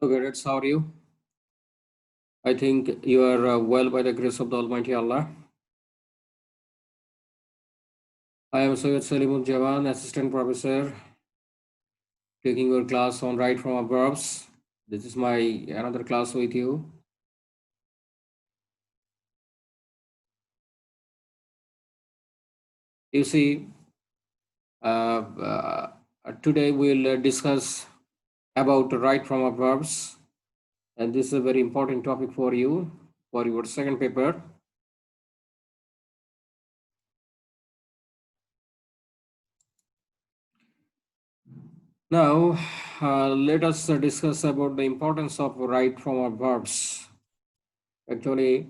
Hello, cadets. How are you? I think you are well by the grace of the Almighty Allah. I am Selim XII, Assistant Professor, taking your class on right from verbs. This is my another class with you. You see, today we'll discuss about right from verbs, and this is a very important topic for you for your second paper. Now, let us discuss about the importance of right from verbs. Actually,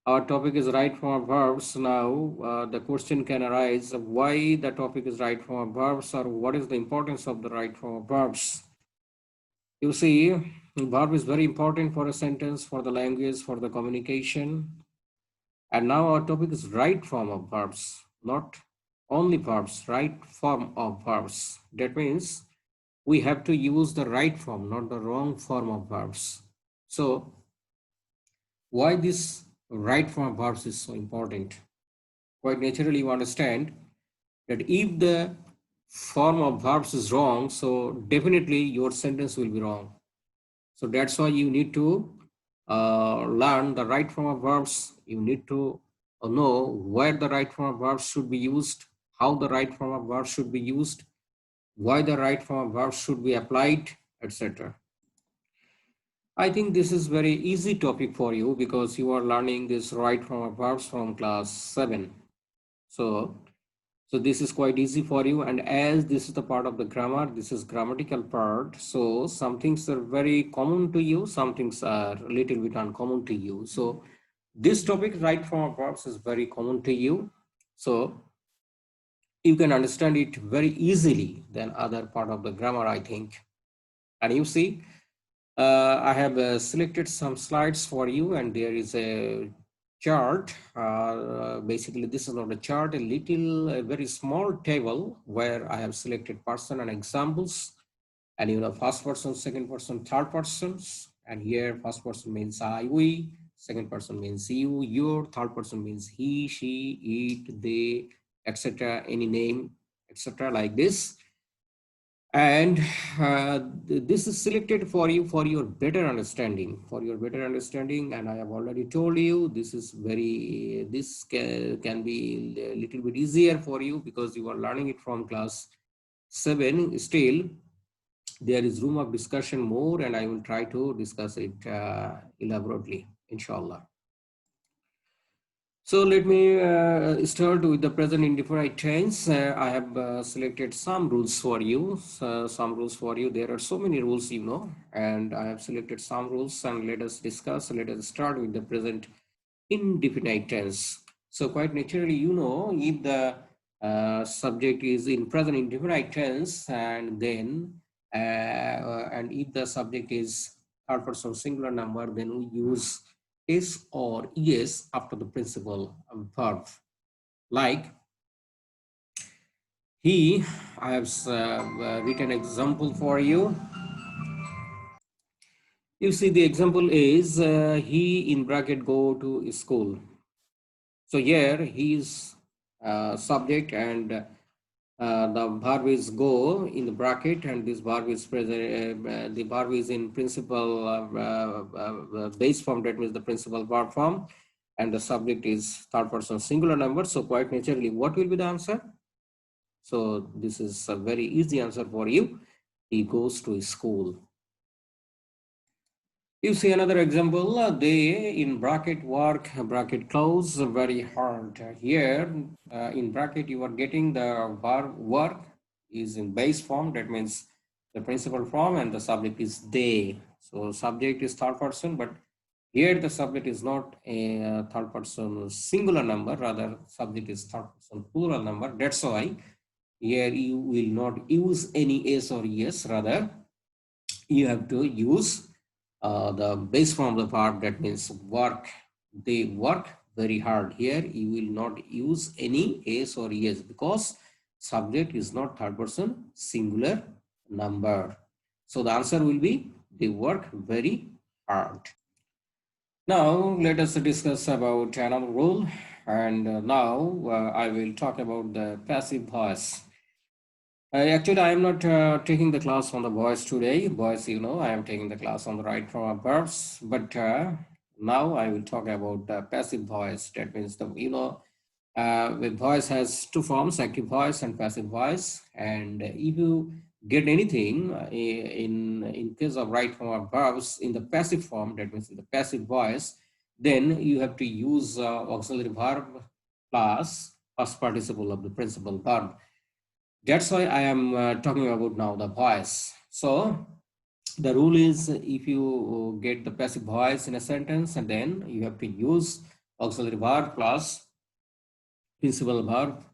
our topic is right form verbs. Now, the question can arise of why the topic is right form verbs, or what is the importance of the right form verbs. You see, verb is very important for a sentence, for the language, for the communication. And now our topic is right form of verbs, not only verbs, right form of verbs. That means we have to use the right form, not the wrong form of verbs. So why this right form of verbs is so important? Quite naturally, you understand that if the form of verbs is wrong, so definitely your sentence will be wrong. So that's why you need to learn the right form of verbs. You need to know where the right form of verbs should be used, how the right form of verbs should be used, why the right form of verbs should be applied, etc. I think this is very easy topic for you because you are learning this right form of verbs from class 7. So this is quite easy for you. And as this is the part of the grammar, this is grammatical part. So some things are very common to you, some things are a little bit uncommon to you. So this topic, right form of verbs, is very common to you. So you can understand it very easily than other part of the grammar, I think. And you see, I have selected some slides for you, and there is a chart. Basically, this is not a chart, a very small table where I have selected person and examples. And you know, first person, second person, third persons. And here, first person means I, we. Second person means you, your. Third person means he, she, it, they, etc. Any name, etc. Like this. And this is selected for you for your better understanding, and I have already told you this is very can be a little bit easier for you because you are learning it from class 7. Still there is room of discussion more, and I will try to discuss it elaborately, inshallah. So let me start with the present indefinite tense. I have selected some rules for you. There are so many rules, you know, and I have selected some rules, and let us discuss. Let us start with the present indefinite tense. So quite naturally, you know, if the subject is in present indefinite tense, and then and if the subject is third person singular number, then we use is or is after the principal verb. Like he, I have written example for you. You see the example is he in bracket go to school. So here he is subject, and the verb is go in the bracket, and this verb is present. The verb is in principal base form. That means the principal verb form, and the subject is third person singular number. So quite naturally, what will be the answer? So this is a very easy answer for you. He goes to school. You see another example, they in bracket work, bracket close, very hard. Here in bracket you are getting the verb work is in base form. That means the principal form, and the subject is they. So subject is third person, but here the subject is not a third person singular number, rather subject is third person plural number. That's why here you will not use any s or es, rather you have to use the base form of the verb, that means work. They work very hard. Here you will not use any s or es because subject is not third person singular number. So the answer will be They work very hard. Now, let us discuss about another rule. And now I will talk about the passive voice. Actually, I am not taking the class on the voice today. Voice, I am taking the class on the right form of verbs. But now I will talk about the passive voice. That means the voice has two forms, active voice and passive voice. And if you get anything in case of right form of verbs in the passive form, that means in the passive voice, then you have to use auxiliary verb plus past participle of the principal verb. That's why I am talking about now the voice. So the rule is if you get the passive voice in a sentence, and then you have to use auxiliary verb plus principal verb,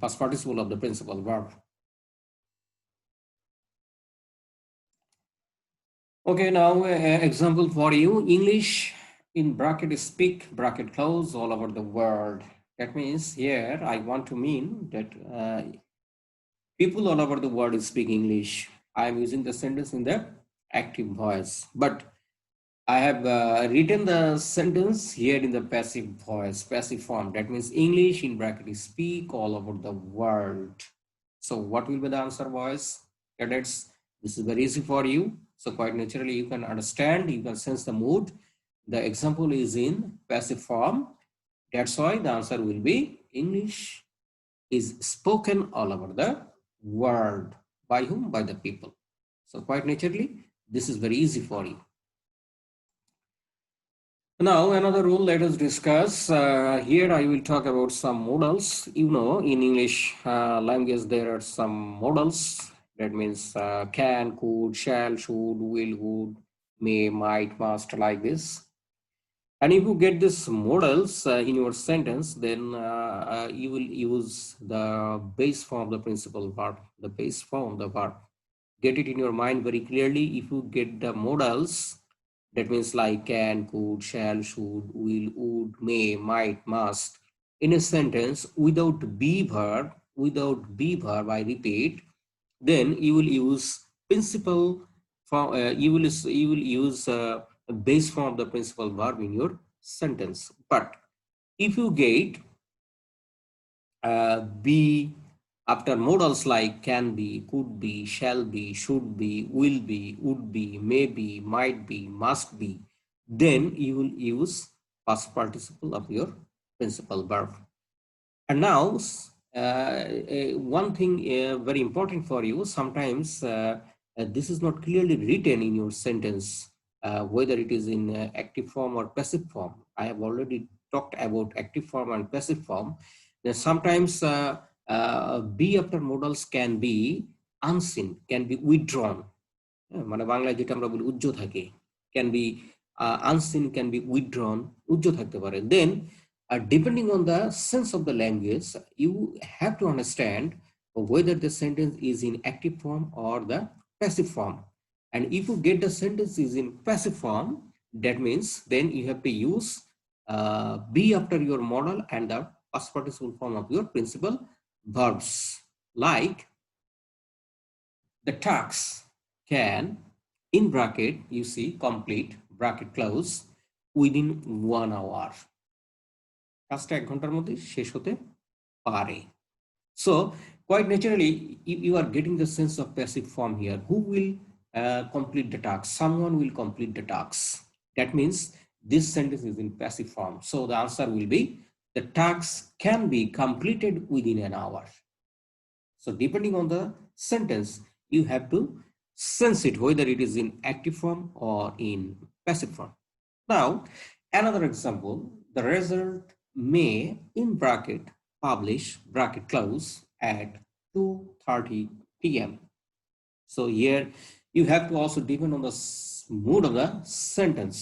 past participle of the principal verb. Okay, now example for you. English in bracket speak bracket close all over the world. That means here I want to mean that people all over the world speak English. I am using the sentence in the active voice, but I have written the sentence here in the passive voice, passive form. That means English in bracket speak all over the world. So what will be the answer, boys? Cadets, this is very easy for you. So quite naturally, you can understand, you can sense the mood. The example is in passive form. That's why the answer will be English is spoken all over the world. By whom? By the people. So quite naturally, this is very easy for you. Now, another rule let us discuss. Here I will talk about some modals. In English language, there are some modals. That means can, could, shall, should, will, would, may, might, must, like this. And if you get these modals in your sentence, then you will use the base form of the principal verb, the base form of the verb. Get it in your mind very clearly. If you get the modals, that means like can, could, shall, should, will, would, may, might, must, in a sentence without be verb, I repeat, then you will use principal form, you will use base form of the principal verb in your sentence. But if you get be after modals like can be, could be, shall be, should be, will be, would be, may be, might be, must be, then you will use past participle of your principal verb. And now, one thing very important for you, sometimes this is not clearly written in your sentence, whether it is in active form or passive form. I have already talked about active form and passive form. Then sometimes be after modals can be unseen, can be withdrawn. মানে বাংলায় যেটা আমরা বলি উজ্জ্ব থাকে, can be unseen, can be withdrawn, উজ্জ্ব থাকতে পারে. Then depending on the sense of the language, you have to understand whether the sentence is in active form or the passive form. And if you get the sentence is in passive form, that means then you have to use be after your modal and the past participle form of your principal verbs. Like the task can, in bracket, you see, complete, bracket close, within 1 hour. কাজটা 1 ঘন্টার মধ্যে শেষ হতে পারে. So quite naturally, you are getting the sense of passive form here. Who will complete the task? Someone will complete the task. That means this sentence is in passive form. So the answer will be the task can be completed within an hour. So depending on the sentence, you have to sense it whether it is in active form or in passive form. Now, another example, the result may, in bracket, publish, bracket close, at 2:30 p.m. So here you have to also depend on the mood of the sentence.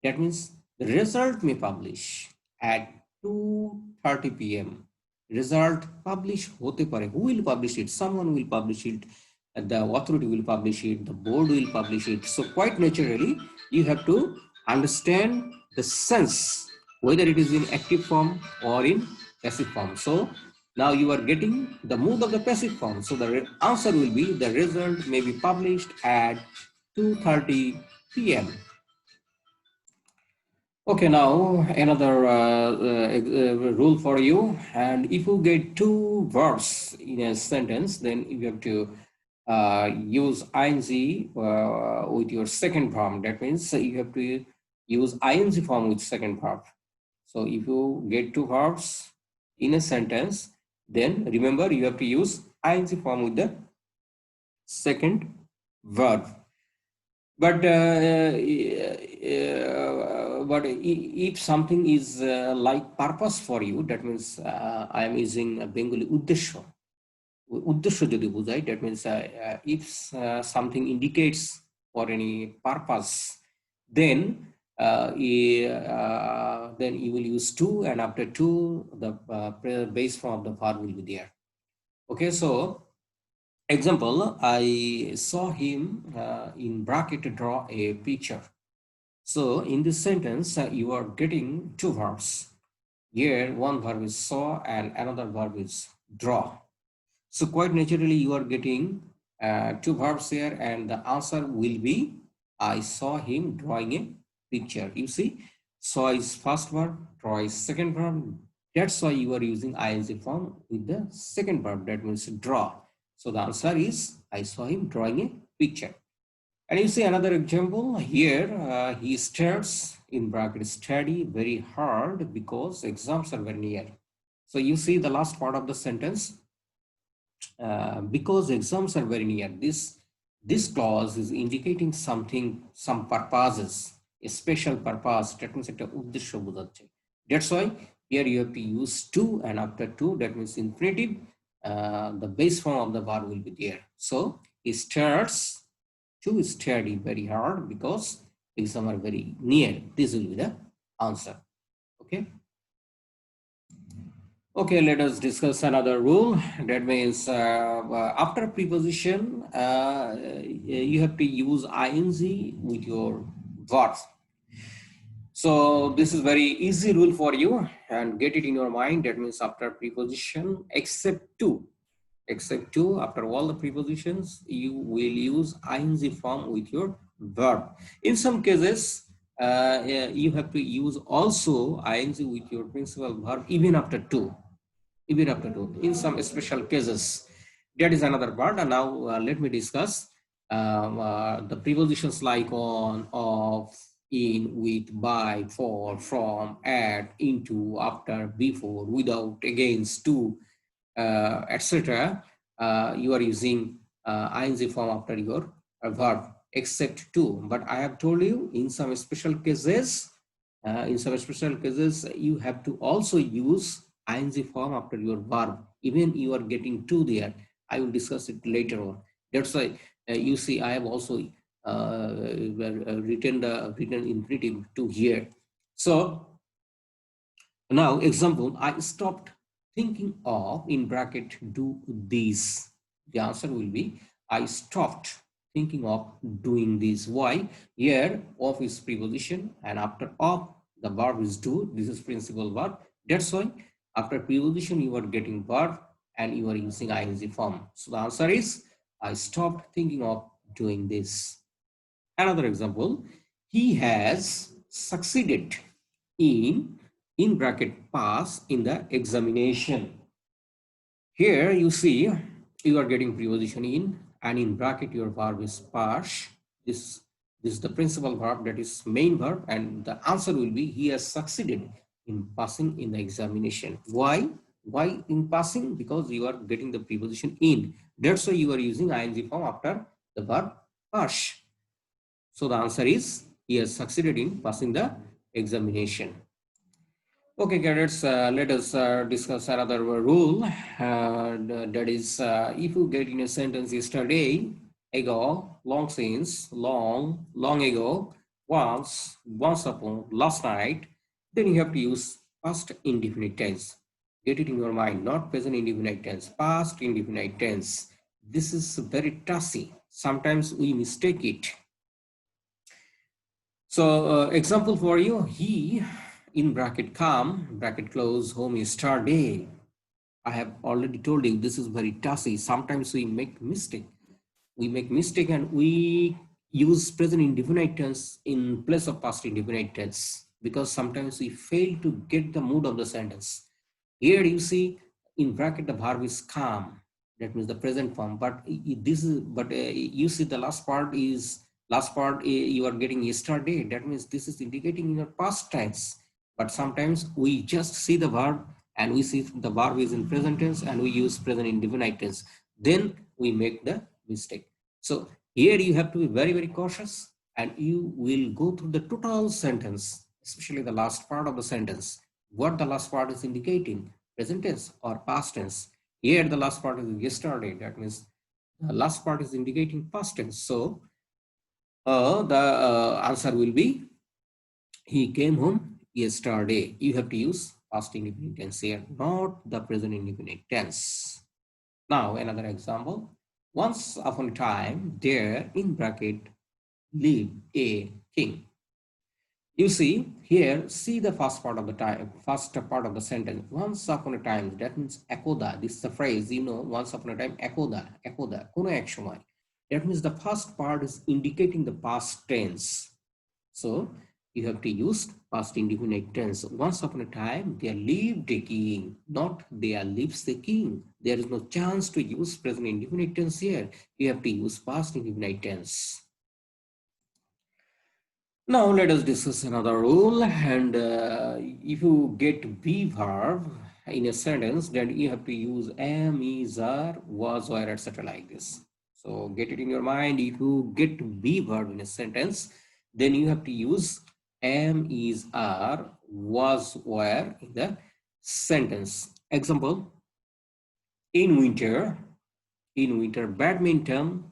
That means the result may publish at 2:30 p.m. Result publish hote pare. Who will publish it? Someone will publish it. The authority will publish it. The board will publish it. So quite naturally, you have to understand the sense, whether it is in active form or in passive form. So now you are getting the mood of the passive form. So the answer will be the result may be published at 2:30 p.m. Okay, now another rule for you. And if you get two verbs in a sentence, then you have to use ing with your second form. That means you have to use ing form with second verb. So if you get two verbs in a sentence, then remember you have to use ing form with the second verb. But if something is like purpose for you, that means I am using a Bengali uddesho. Uddesho jodi bujhai, that means if something indicates for any purpose, then then you will use to, and after to, the base form of the verb will be there. Okay, so example, I saw him in bracket draw a picture. So in this sentence, you are getting two verbs. Here, one verb is saw and another verb is draw. So quite naturally, you are getting two verbs here, and the answer will be, I saw him drawing a picture. You see, saw is first verb, draw is second verb. That's why you are using ing form with the second verb, that means draw. So the answer is, I saw him drawing a picture. And you see another example here, he stares in bracket study very hard because exams are very near. So you see the last part of the sentence, because exams are very near. This clause is indicating something, some purposes, a special purpose. That means that's why here you have to use to, and after to, that means infinitive. The base form of the verb will be there. So he starts to study very hard because exams are very near. This will be the answer. Okay. Okay, let us discuss another rule. That means after preposition, you have to use ing with your verbs. So this is very easy rule for you, and get it in your mind. That means after preposition, except to, after all the prepositions, you will use ing form with your verb. In some cases, you have to use also ing with your principal verb even after to. In some special cases. That is another part. And now let me discuss the prepositions like on, of, in, with, by, for, from, at, into, after, before, without, against, to, etc. You are using ing form after your verb, except to. But I have told you, in some special cases, you have to also use ing form after your verb. Even you are getting to there. I will discuss it later on. That's why you see I have also written infinitive to here. So now example, I stopped thinking of, in bracket, do this. The answer will be, I stopped thinking of doing this. Why? Here of is preposition, and after of the verb is do. This is principal verb. That's why after preposition you are getting verb and you are using ing form. So the answer is, I stopped thinking of doing this. Another example, he has succeeded in bracket pass in the examination. Here you see you are getting preposition in, and in bracket your verb is pass. This is the principal verb, that is main verb, and the answer will be, he has succeeded in passing in the examination. Why? Why in passing? Because you are getting the preposition in. That's why you are using ing form after the verb pass. So the answer is, he has succeeded in passing the examination. Okay, cadets, let us discuss another rule. That is, if you get in a sentence yesterday, ago, long since, long ago, once upon, last night, then you have to use past indefinite tense. Get it in your mind, not present indefinite tense, past indefinite tense. This is very trusty. Sometimes we mistake it. So example for you, he, in bracket come, bracket close, home is start day. I have already told you this is very tossy. Sometimes we make mistake. We make mistake and we use present indefinite tense in place of past indefinite tense, because sometimes we fail to get the mood of the sentence. Here you see in bracket the verb is come, that means the present form. But you see the last part you are getting yesterday. That means this is indicating in your past tense. But sometimes we just see the verb and we see the verb is in present tense and we use present indefinite tense. Then we make the mistake. So here you have to be very, very cautious, and you will go through the total sentence, especially the last part of the sentence. What the last part is indicating, present tense or past tense. Here the last part is yesterday. That means the last part is indicating past tense. So the answer will be he came home yesterday. You have to use past indefinite tense here, not the present indefinite tense. Now another example. Once upon a time, there in bracket lived a king. You see here, see the first part of the sentence. Once upon a time, that means ekoda. This is the phrase, you know, once upon a time, ekoda, kono ek shomoy. That means the first part is indicating the past tense. So you have to use past indefinite tense. Once upon a time, there lived a king, not there lives the king. There is no chance to use present indefinite tense here. You have to use past indefinite tense. Now let us discuss another rule. And if you get be verb in a sentence, then you have to use am, is, are, was, were, etc. like this. So get it in your mind. If you get be verb in a sentence, then you have to use am, is, are, was, were in the sentence. Example: in winter, badminton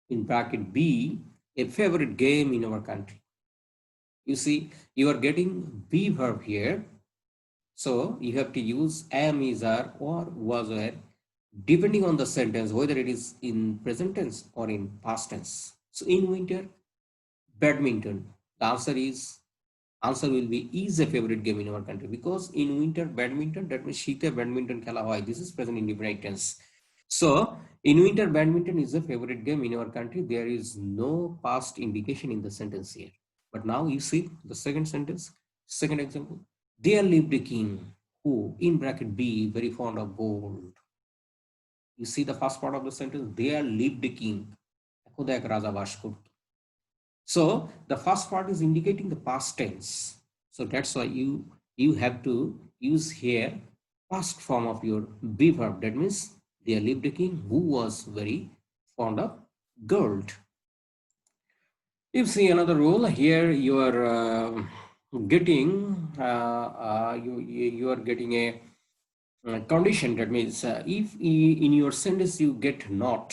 in bracket be a favorite game in our country. You see, you are getting be verb here. So you have to use am, is, are, or was, were, depending on the sentence, whether it is in present tense or in past tense. So in winter, badminton. The answer will be is a favorite game in our country, because in winter, badminton, that means shite badminton khela hoy. This is present indefinite tense. So in winter, badminton is a favorite game in our country. There is no past indication in the sentence here. But now you see the second sentence, second example. There lived a king who, in bracket B, very fond of gold. You see the first part of the sentence, there lived a king. So the first part is indicating the past tense. So that's why you have to use here past form of your be verb. That means there lived a king who was very fond of gold. You see another rule here. You are getting you are getting a condition. That means if in your sentence you get not,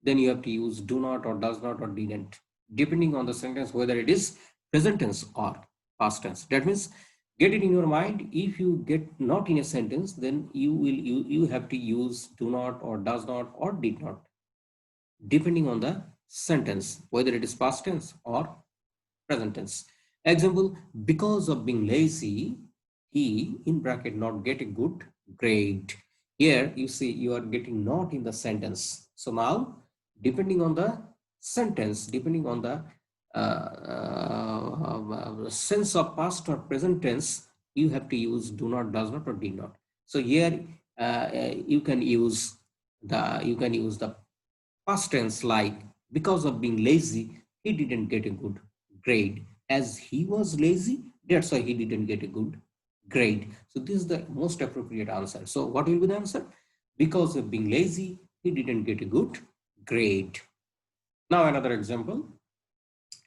then you have to use do not or does not or didn't, depending on the sentence whether it is present tense or past tense. That means get it in your mind. If you get not in a sentence, then you have to use do not or does not or did not, depending on the sentence whether it is past tense or present tense. Example: because of being lazy, he in bracket not get a good grade. Here you see you are getting not in the sentence. So now depending on the sentence, depending on the sense of past or present tense, you have to use do not, does not, or did not. So here you can use the past tense, like because of being lazy, he didn't get a good grade. As he was lazy, that's why he didn't get a good grade. So this is the most appropriate answer. So what will be the answer? Because of being lazy, he didn't get a good grade. Now another example.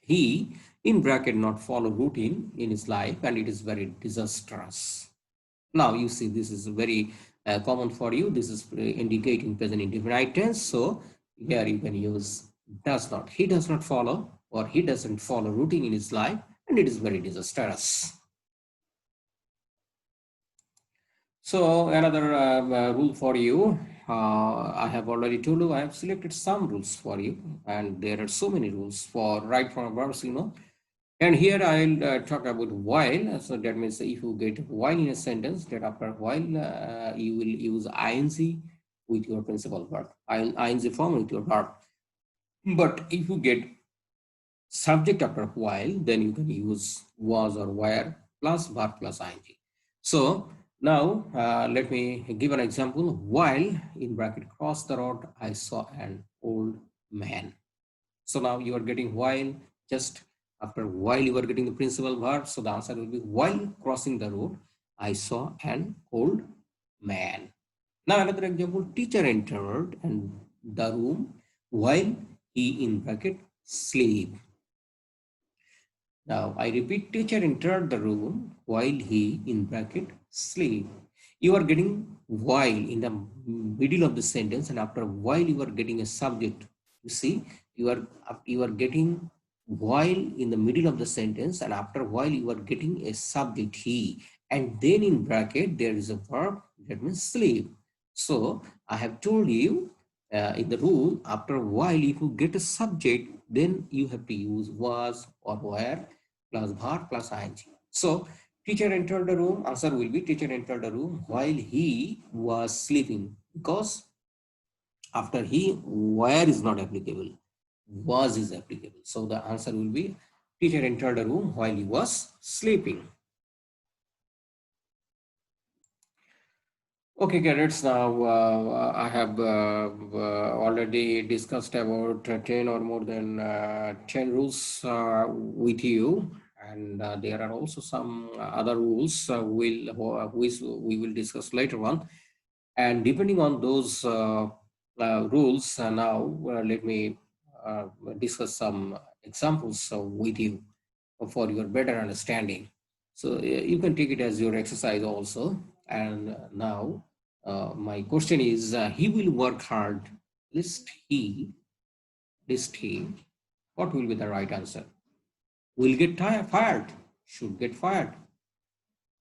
He, in bracket, not follow routine in his life, and it is very disastrous. Now you see this is very common for you. This is indicating present indefinite tense. So here you can use does not. He does not follow, or he doesn't follow routine in his life, and it is very disastrous. So another rule for you. I have already told you I have selected some rules for you, and there are so many rules for right form verbs, you know. And here I'll talk about while. So that means if you get while in a sentence, that after while you will use ing with your principal verb, ing form with your verb. But if you get subject after while, then you can use was or were plus verb plus ing. So now let me give an example. While in bracket cross the road, I saw an old man. So now you are getting while, just after while you are getting the principal verb. So the answer will be while crossing the road, I saw an old man. Now another example, teacher entered and the room while he in bracket sleep. Now I repeat, teacher entered the room while he in bracket sleep. You are getting while in the middle of the sentence, and after while you are getting a subject. You see, you are getting while in the middle of the sentence, and after while you are getting a subject he, and then in bracket there is a verb that means sleep. So I have told you in the rule, after while if you get a subject, then you have to use was or were plus verb plus ing. So teacher entered the room, answer will be teacher entered the room while he was sleeping, because after he, where is not applicable, was is applicable. So the answer will be teacher entered the room while he was sleeping. Okay, cadets, now I have already discussed about 10 or more than 10 rules with you, and there are also some other rules which we will discuss later on. And depending on those rules, now let me discuss some examples with you for your better understanding. So you can take it as your exercise also. And now my question is, he will work hard, lest he, what will be the right answer? Will get fired, should get fired,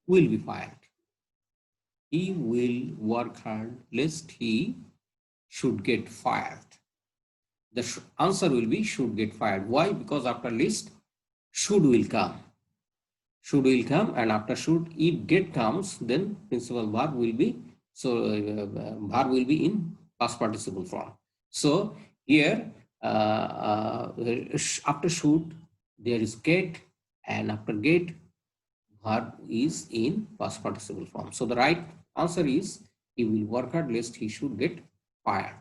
will be fired. He will work hard, lest he should get fired. The answer will be should get fired. Why? Because after list, should will come. Should will come, and after should, if get comes, then principal verb will be, so verb will be in past participle form. So here after should there is get, and after get verb is in past participle form. So the right answer is he will work hard lest he should get fired.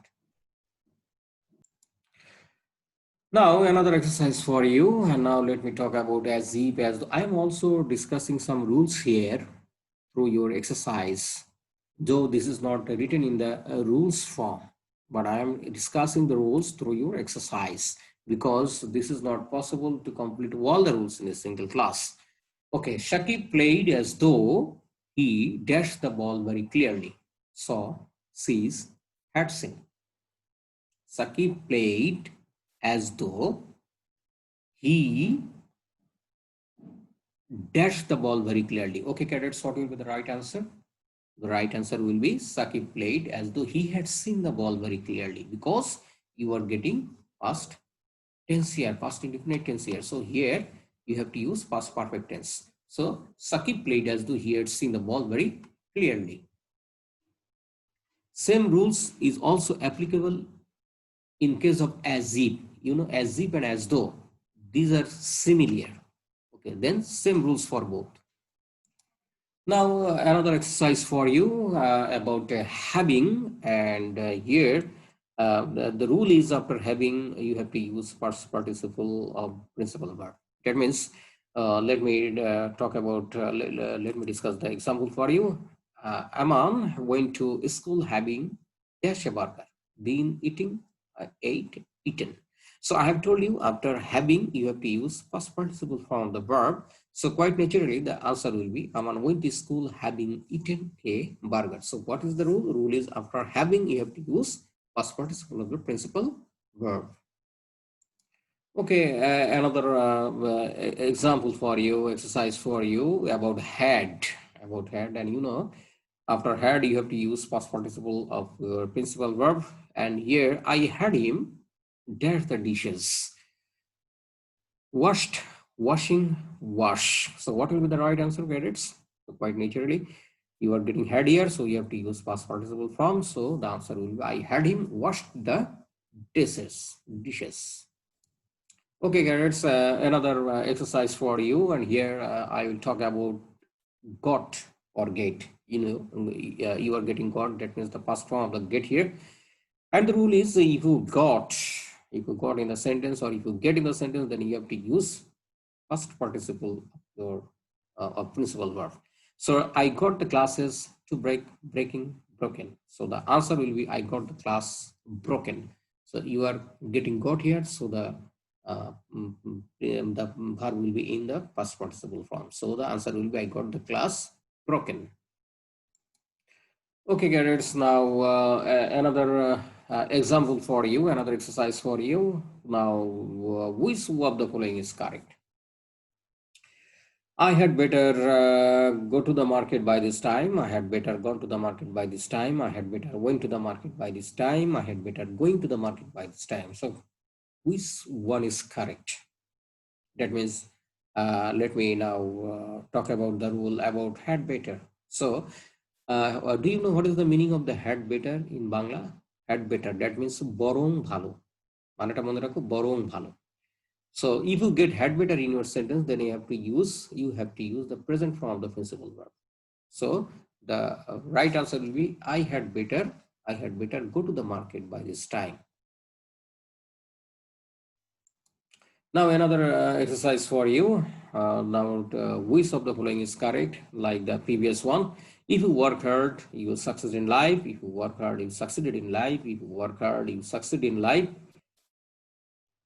Now another exercise for you, and now let me talk about as if as I am also discussing some rules here through your exercise, though this is not written in the rules form, but I am discussing the rules through your exercise because this is not possible to complete all the rules in a single class. Okay, Shakib played as though he dashed the ball very clearly. Saw, sees, had seen. Shakib played as though he dashed the ball very clearly. Okay, cadets, what will be the right answer? The right answer will be Sakib played as though he had seen the ball very clearly, because you are getting past tense here, past indefinite tense here. So here you have to use past perfect tense. So Sakib played as though he had seen the ball very clearly. Same rules is also applicable in case of as if. You know, as if and as though, these are similar. Okay, then same rules for both. Now another exercise for you about having, and here the rule is after having you have to use past participle of principal verb. That means let me talk about let me discuss the example for you. Aman went to school having dash a burger, been eating, ate, eaten. So I have told you after having you have to use past participle form of the verb. So quite naturally, the answer will be Aman went to school having eaten a burger. So what is the rule? The rule is after having, you have to use past participle of the principal verb. Okay, another example for you, exercise for you about had, and you know, after had you have to use past participle of your principal verb. And here I had him dash the dishes. Washed, washing, wash. So what will be the right answer, cadets? So quite naturally, you are getting had here, so you have to use past participle form. So the answer will be I had him washed the dishes. Okay, Garrett, another exercise for you, and here I will talk about got or get. You are getting got. That means the past form of the get here. And the rule is if you got in the sentence or if you get in the sentence, then you have to use past participle of your of principal verb. So I got the classes to breaking, broken. So the answer will be I got the class broken. So you are getting got here. So the verb will be in the past participle form. So the answer will be I got the class broken. Okay, Garrett. Now another example for you, another exercise for you. Now, which of the following is correct? I had better go to the market by this time. I had better gone to the market by this time. I had better went to the market by this time. I had better going to the market by this time. So which one is correct? That means let me now talk about the rule about had better. So do you know what is the meaning of the had better in Bangla? Had better. That means borong bhalo. মানেটা মনে রাখো বরং ভালো. So if you get had better in your sentence, then you have to use the present form of the principal verb. So the right answer will be I had better go to the market by this time. Now another exercise for you. Now which of the following is correct? Like the previous one. If you work hard, you will succeed in life. If you work hard, you succeeded in life. If you work hard, you succeed in life.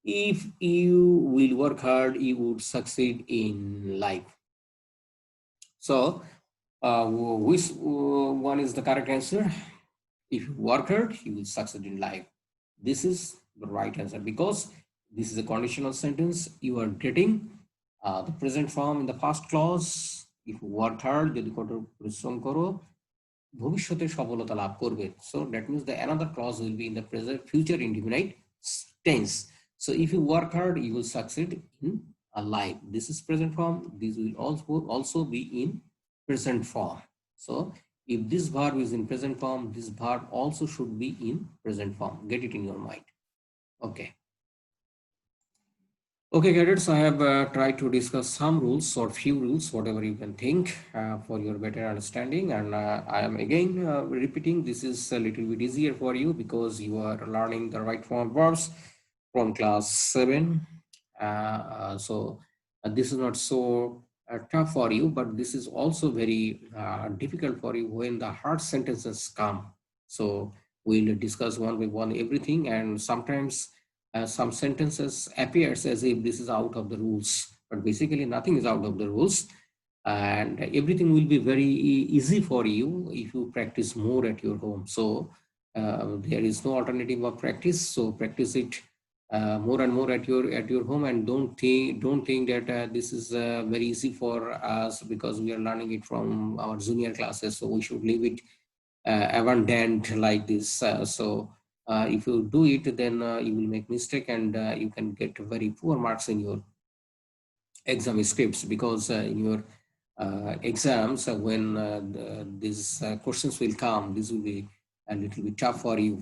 If you will work hard, you would succeed in life. So which one is the correct answer? If you work hard, you will succeed in life. This is the right answer because this is a conditional sentence. You are getting the present form in the past clause. If you work hard, যদি কঠোর পরিশ্রম করো ভবিষ্যতে সফলতা লাভ করবে. So that means the another clause will be in the present future indefinite tense. So if you work hard, you will succeed in a life. This is present form. This will also be in present form. So if this verb is in present form, this verb also should be in present form. Get it in your mind. Okay. Okay, cadets, I have tried to discuss some rules or few rules, whatever you can think for your better understanding. And I am again repeating, this is a little bit easier for you because you are learning the right form verbs from class 7. So this is not so tough for you, but this is also very difficult for you when the hard sentences come. So we'll discuss one by one everything, and sometimes some sentences appears as if this is out of the rules, but basically nothing is out of the rules, and everything will be very easy for you if you practice more at your home. So there is no alternative of practice. So practice it more and more at your home, and don't think that this is very easy for us because we are learning it from our junior classes. So we should leave it abundant like this. So if you do it, then you will make mistake and you can get very poor marks in your exam scripts because in your exams when these questions will come, this will be a little bit tough for you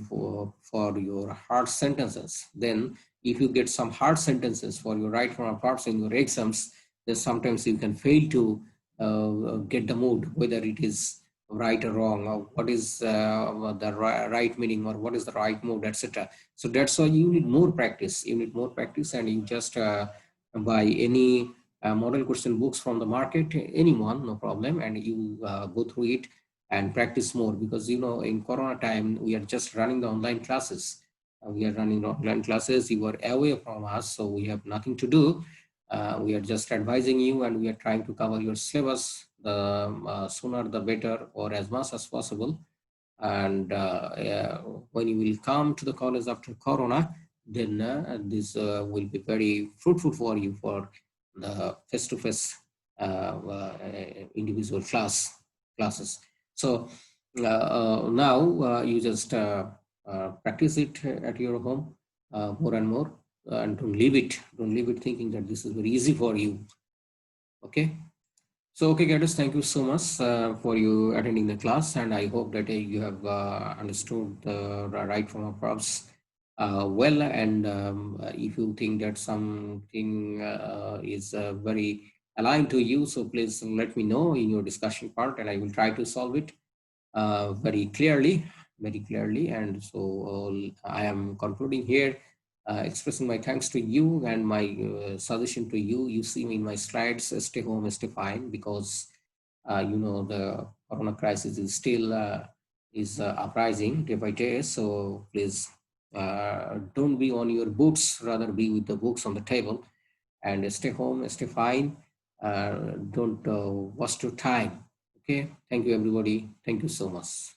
for your hard sentences. Then if you get some hard sentences for your right form verbs in your exams, then sometimes you can fail to get the mood, whether it is right or wrong, or what is the right meaning, or what is the right mood, etc. So that's why you need more practice. You need more practice, and you just buy any model question books from the market, anyone, no problem, and you go through it and practice more, because in Corona time we are just running the online classes. We are running online classes. You are away from us, so we have nothing to do. We are just advising you, and we are trying to cover your syllabus the sooner the better, or as much as possible. And when you will come to the college after Corona, then this will be very fruitful for you for the face-to-face individual classes. So now you just practice it at your home more and more, and don't leave it thinking that this is very easy for you. Okay. So, okay, guys, thank you so much for you attending the class, and I hope that you have understood the right form of verbs well. And if you think that something is very aligned to you, so please let me know in your discussion part, and I will try to solve it very clearly, very clearly. And so I am concluding here, expressing my thanks to you, and my suggestion to you. You see me in my slides, stay home, stay fine, because the corona crisis is still uprising day by day. So please don't be on your books, rather be with the books on the table, and stay home, stay fine. Don't waste your time. Okay. Thank you, everybody. Thank you so much.